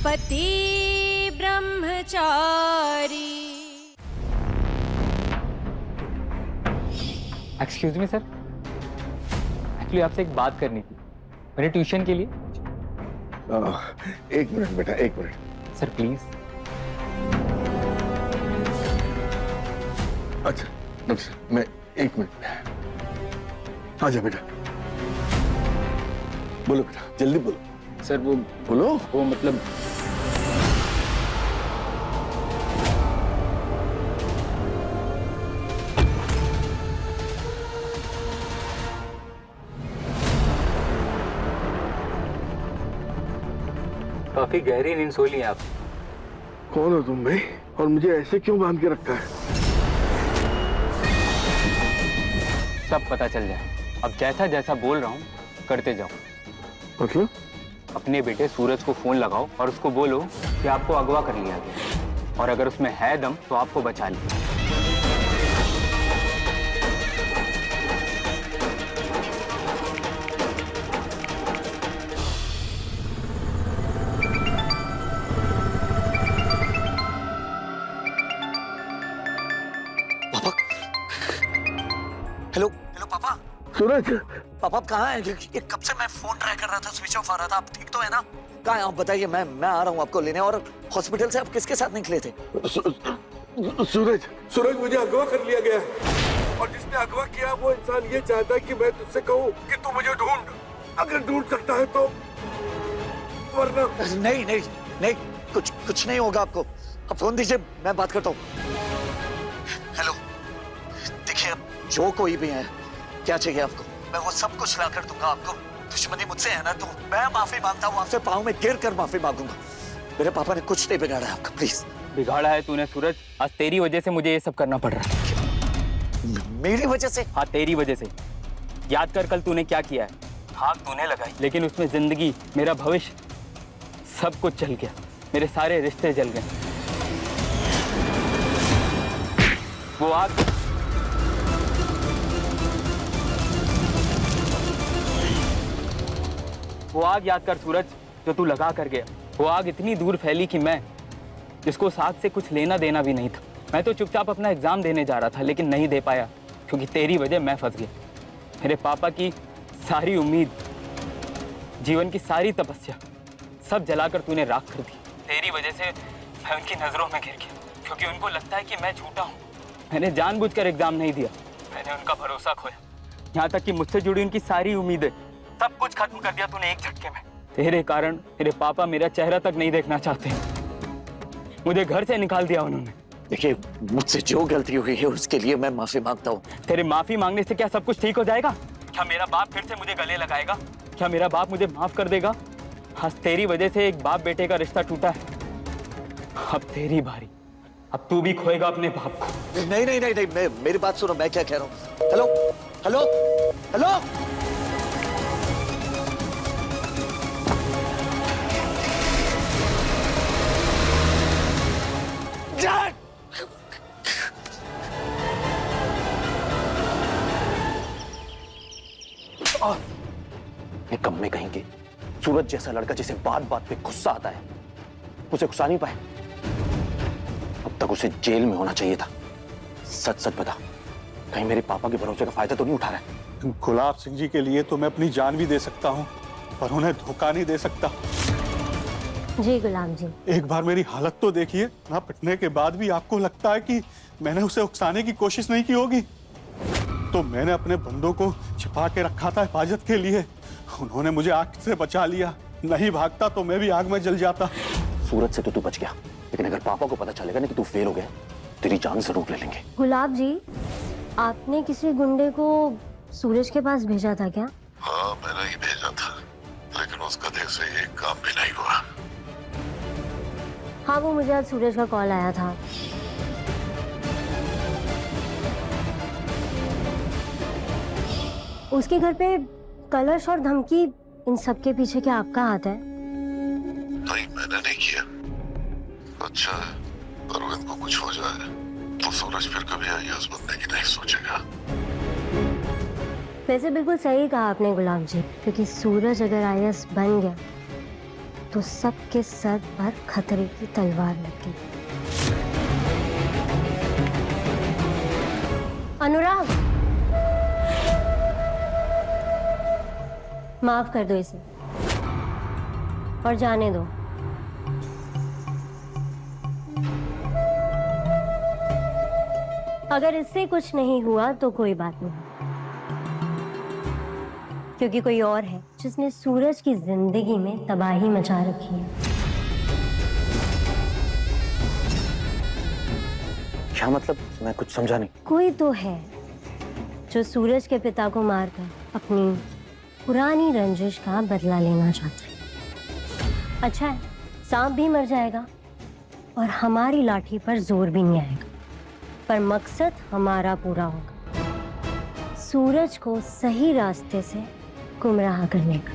पति ब्रह्मचारी। Excuse me sir, actually आपसे एक बात करनी थी मेरे ट्यूशन के लिए। एक मिनट बेटा, एक मिनट। Sir please. अच्छा मैं एक मिनट। आजा बेटा, बोलो बेटा, जल्दी बोलो। सर बोलो। वो मतलब काफी गहरी नींद सो ली आप। कौन हो तुम भाई, और मुझे ऐसे क्यों बांध के रखा है? सब पता चल जाए। अब जैसा जैसा बोल रहा हूँ करते जाओ। मतलब? अपने बेटे सूरज को फोन लगाओ और उसको बोलो कि आपको अगवा कर लिया गया, और अगर उसमें है दम तो आपको बचा लिया। पापा, हेलो हेलो पापा। सूरज, पापा आप कहाँ हैं? ये कब से मैं फोन ट्राई कर रहा था, स्विच ऑफ आ रहा था। आप ठीक तो है ना? कहाँ हैं आप? बताइए, मैं आ रहा हूँ आपको लेने। और हॉस्पिटल से आप किसके साथ निकले थे? सूरज मुझे अगवा कर लिया गया है, और जिसने अगवा किया वो इंसान ये चाहता है कि मैं तुझसे कहूँ कि तू मुझे ढूंढ, अगर ढूंढ सकता है तो, वरना। नहीं नहीं नहीं, कुछ नहीं होगा आपको। आप फोन दीजिए, मैं बात करता हूँ। हेलो, देखिए अब जो कोई भी है, क्या चाहिए आपको? मैं वो सब कुछ ला कर दूंगा आपको। दुश्मनी मुझसे है ना, तो मैं माफी मांगता हूँ आपसे, पाँव में गिर कर माफी मांगूंगा। मेरे पापा ने कुछ नहीं बिगाड़ा है आपका, प्लीज। बिगाड़ा है तूने सूरज। आज तेरी वजह से मुझे ये सब करना पड़ रहा है। मेरी वजह से? हाँ तेरी वजह से। याद कर कल तूने क्या किया है। आग तूने लगाई, लेकिन उसमें जिंदगी, मेरा भविष्य, सब कुछ जल गया। मेरे सारे रिश्ते जल गए। वो आग याद कर सूरज, जो तू लगा कर गया। वो आग इतनी दूर फैली कि मैं, जिसको उस आग से कुछ लेना देना भी नहीं था, मैं तो चुपचाप अपना एग्जाम देने जा रहा था, लेकिन नहीं दे पाया क्योंकि तेरी वजह मैं फंस गया। मेरे पापा की सारी उम्मीद, जीवन की सारी तपस्या, सब जलाकर तूने राख कर दी। तेरी वजह से मैं उनकी नजरों में गिर गया, क्योंकि उनको लगता है कि मैं झूठा हूँ। मैंने जानबूझकर एग्जाम नहीं दिया, मैंने उनका भरोसा खोया। यहाँ तक कि मुझसे जुड़ी उनकी सारी उम्मीदें, सब कुछ खत्म कर दिया तूने एक झटके में। तेरे कारण मेरे पापा मेरा चेहरा तक नहीं देखना चाहते। मुझे घर से निकाल दिया उन्होंने। देखिए, मुझसे जो गलती हुई है उसके लिए मैं माफी मांगता हूँ। तेरे माफी मांगने से क्या सब कुछ ठीक हो जाएगा? क्या मेरा बाप फिर से मुझे गले लगाएगा? क्या मेरा बाप मुझे माफ कर देगा? आज तेरी वजह से एक बाप बेटे का रिश्ता टूटा है। अब तेरी बारी, अब तू भी खोएगा अपने बाप को। नहीं नहीं नहीं नहीं, मेरी बात सुनो, मैं क्या कह रहा हूँ। Hello hello hello, dad! निकम्मे कहेंगे। सूरज जैसा लड़का जिसे बात बात पे गुस्सा आता है, उसे गुस्सा नहीं पाए। अब तक उसे जेल में होना चाहिए था। सच सच बता, कहीं मेरे पापा के भरोसे का फायदा तो नहीं उठा रहा है? गुलाब सिंह जी के लिए तो मैं अपनी जान भी दे सकता हूँ, पर उन्हें धोखा नहीं दे सकता। जी गुलाम जी, एक बार मेरी हालत तो देखिए ना, पिटने के बाद भी आपको लगता है कि मैंने उसे उकसाने की कोशिश नहीं की होगी? तो मैंने अपने बंदों को छिपा के रखा था हिफाजत के लिए। उन्होंने मुझे आग से बचा लिया। नहीं भागता तो मैं भी आग में जल जाता। सूरज से तो तू बच गया, लेकिन अगर पापा को पता चलेगा ना कि तू फेल हो गया, तेरी जान जरूर ले लेंगे। गुलाब जी, आपने किसी गुंडे को सूरज के पास भेजा था क्या? हाँ मैंने ही भेजा था, लेकिन उस गधे से एक काम भी नहीं हुआ। हाँ, वो मुझे आज सूरज का कॉल आया था। उसके घर पे कलश और धमकी, इन सब के पीछे क्या आपका हाथ है? नहीं मैंने नहीं किया। अच्छा है, अरविंद को कुछ हो जाए तो सूरज फिर कभी आईएएस बनने की नहीं सोचेगा। वैसे बिल्कुल सही कहा आपने गुलाब जी, क्योंकि सूरज अगर आईएएस बन गया तो तो सबके सर पर खतरे की तलवार लगी। अनुराग, माफ कर दो इसे और जाने दो। अगर इससे कुछ नहीं हुआ तो कोई बात नहीं, क्योंकि कोई और है जिसने सूरज की जिंदगी में तबाही मचा रखी है। क्या मतलब? मैं कुछ समझा नहीं। कोई तो है जो सूरज के पिता को मारकर अपनी पुरानी रंजिश का बदला लेना चाहता है। अच्छा है, सांप भी मर जाएगा और हमारी लाठी पर जोर भी नहीं आएगा, पर मकसद हमारा पूरा होगा, सूरज को सही रास्ते से गुमराह करने का।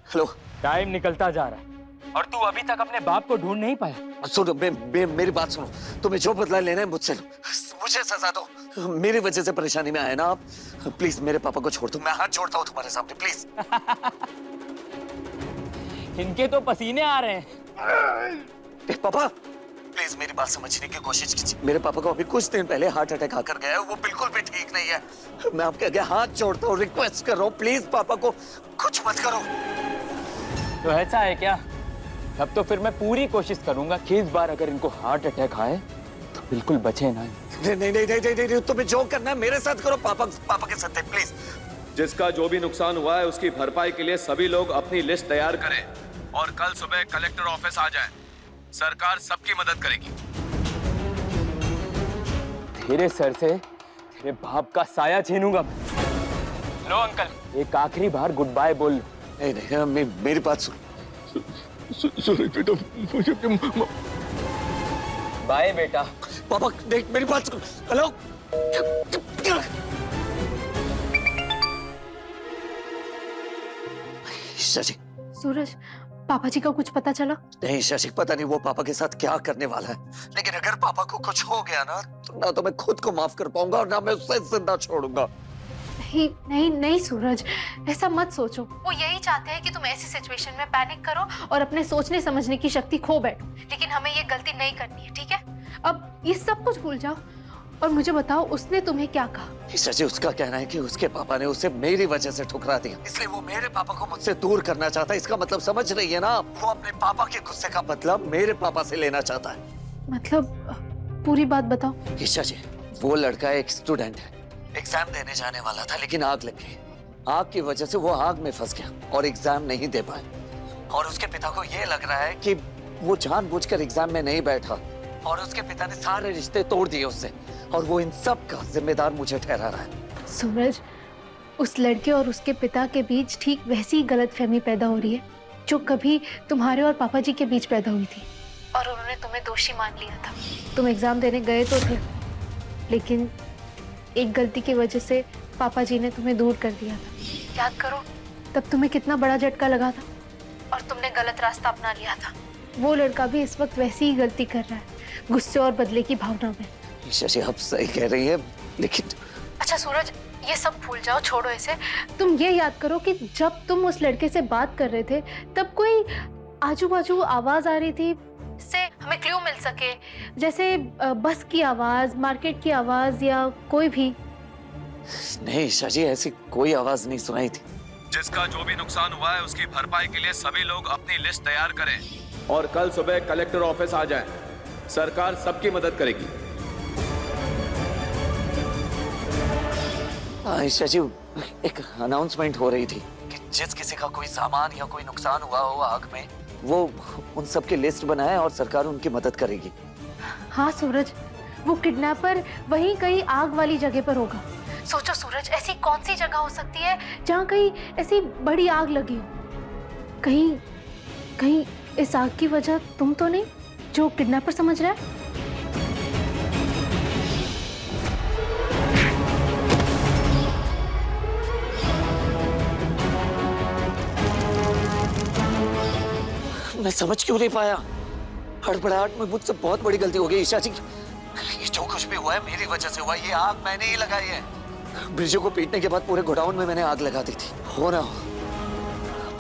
हेलो। टाइम निकलता जा रहा है और तू अभी तक अपने बाप को ढूंढ नहीं पाया। सुनो, मेरी बात सुनो। तुम्हें जो बदला लेना है मुझसे लो, मुझे सजा दो। मेरी वजह से परेशानी में आए ना आप। प्लीज मेरे पापा को छोड़ दो, मैं हाथ जोड़ता हूँ तुम्हारे सामने, प्लीज। इनके तो पसीने आ रहे हैं। पापा प्लीज मेरी बात समझने की कोशिश कीजिए। मेरे पापा को अभी कुछ दिन पहले हार्ट अटैक आकर गया है, वो बिल्कुल भी ठीक नहीं है। मैं आपके आगे हाथ जोड़ता हूँ, रिक्वेस्ट कर रहा हूँ, प्लीज पापा को कुछ मत करो। तो ऐसा है क्या? अब तो फिर मैं पूरी कोशिश करूंगा कि इस बार अगर इनको हार्ट अटैक आए तो बिल्कुल बचे ना। नहीं नहीं नहीं नहीं नहीं, तुम्हें जो करना है मेरे साथ करो, पापा के साथ प्लीज। जिसका जो भी नुकसान हुआ है उसकी भरपाई के लिए सभी लोग अपनी लिस्ट तैयार करें और कल सुबह कलेक्टर ऑफिस आ जाएं। सरकार सबकी मदद करेगी। तेरे सर से तेरे बाप का साया छीनूंगा मैं। लो अंकल, एक आखिरी बार गुड बाय बोल लो। नहीं नहीं, मेरी बात सुन। सूरज बेटा, मुझे बाय बेटा। पापा देख मेरी बात सुन। हेलो। शशि। सूरज, पापा जी का कुछ पता चला? नहीं शशि, पता नहीं वो पापा के साथ क्या करने वाला है, लेकिन अगर पापा को कुछ हो गया ना तो मैं खुद को माफ कर पाऊंगा और ना मैं उसे जिंदा छोड़ूंगा। नहीं नहीं नहीं सूरज, ऐसा मत सोचो। वो यही चाहते हैं कि तुम ऐसी सिचुएशन में पैनिक करो और अपने सोचने समझने की शक्ति खो बैठो, लेकिन हमें ये गलती नहीं करनी है, ठीक है? अब ये सब कुछ भूल जाओ और मुझे बताओ उसने तुम्हें क्या कहा? शशि, उसका कहना है कि उसके पापा ने उसे मेरी वजह से ठुकरा दिया, इसलिए वो मेरे पापा को मुझसे दूर करना चाहता है। इसका मतलब समझ रही है ना? वो अपने पापा के गुस्से का बदला मेरे पापा से लेना चाहता है। मतलब पूरी बात बताओ। शशि, वो लड़का एक स्टूडेंट है, एग्जाम देने जाने वाला था लेकिन आग लग गई। आग की वजह से वो आग में फंस गया और एग्जाम नहीं दे पाए। और उसके पिता को ये लग रहा है कि वो जानबूझकर एग्जाम में नहीं बैठा और उसके पिता ने सारे रिश्ते तोड़ दिए उससे, और वो इन सब का जिम्मेदार मुझे ठहरा रहा है। सूरज, उस लड़के और उसके पिता के बीच ठीक वैसी गलतफहमी पैदा हो रही है जो कभी तुम्हारे और पापा जी के बीच पैदा हुई थी, और उन्होंने तुम्हें दोषी मान लिया था। तुम एग्जाम देने गए तो थे, लेकिन एक गलती की वजह से पापा जी ने तुम्हें दूर कर दिया था। याद करो तब तुम्हें कितना बड़ा झटका लगा था और तुमने गलत रास्ता अपना लिया था। वो लड़का भी इस वक्त वैसी ही गलती कर रहा है, गुस्से और बदले की भावना में। शशि, आप सही कह रही है, लेकिन अच्छा सूरज, ये सब भूल जाओ, छोड़ो इसे। तुम ये याद करो कि जब तुम उस लड़के से बात कर रहे थे तब कोई आजू बाजू आवाज आ रही थी जिससे हमें क्लू मिल सके, जैसे बस की आवाज, मार्केट की आवाज या कोई भी? नहीं शशि, ऐसी कोई आवाज नहीं सुनाई थी। जिसका जो भी नुकसान हुआ है उसकी भरपाई के लिए सभी लोग अपनी लिस्ट तैयार करें और कल सुबह कलेक्टर ऑफिस आ जाएं। सरकार सबकी मदद करेगी। शशि, एक अनाउंसमेंट हो रही थी कि जिस किसी का कोई सामान या कोई नुकसान हुआ हो आग में, वो उन सब की लिस्ट बनाए और सरकार उनकी मदद करेगी। हाँ सूरज, वो किडनैपर वहीं कहीं आग वाली जगह पर होगा। सोचो सूरज, ऐसी कौन सी जगह हो सकती है जहाँ कहीं ऐसी बड़ी आग लगी हो? कहीं कहीं इस आग की वजह तुम तो नहीं जो किडनैपर समझ रहा है? मैं समझ क्यों नहीं पाया? हड़बड़ाहट में मुझसे बहुत बड़ी गलती हो गई ईशा जी। ये जो कुछ भी हुआ है मेरी वजह से हुआ। ये आग मैंने ही लगाई है। ब्रिजू को पीटने के बाद पूरे गोडाउन में मैंने आग लगा दी थी। हो ना हो,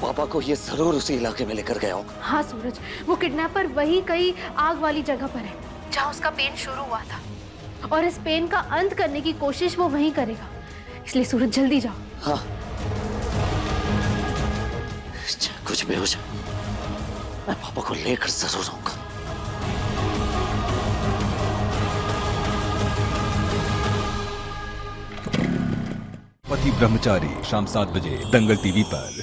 पापा को ये जरूर उसी इलाके में लेकर गया होगा। हाँ सूरज, वो किडनैपर वही कई आग वाली जगह पर है जहाँ उसका पेन शुरू हुआ था, और इस पेन का अंत करने की कोशिश वो वहीं करेगा। इसलिए सूरज जल्दी जाओ। हाँ, चाहे कुछ भी हो जाए, मैं पापा को लेकर जरूर आऊंगा। पति ब्रह्मचारी शाम 7 बजे दंगल टीवी पर।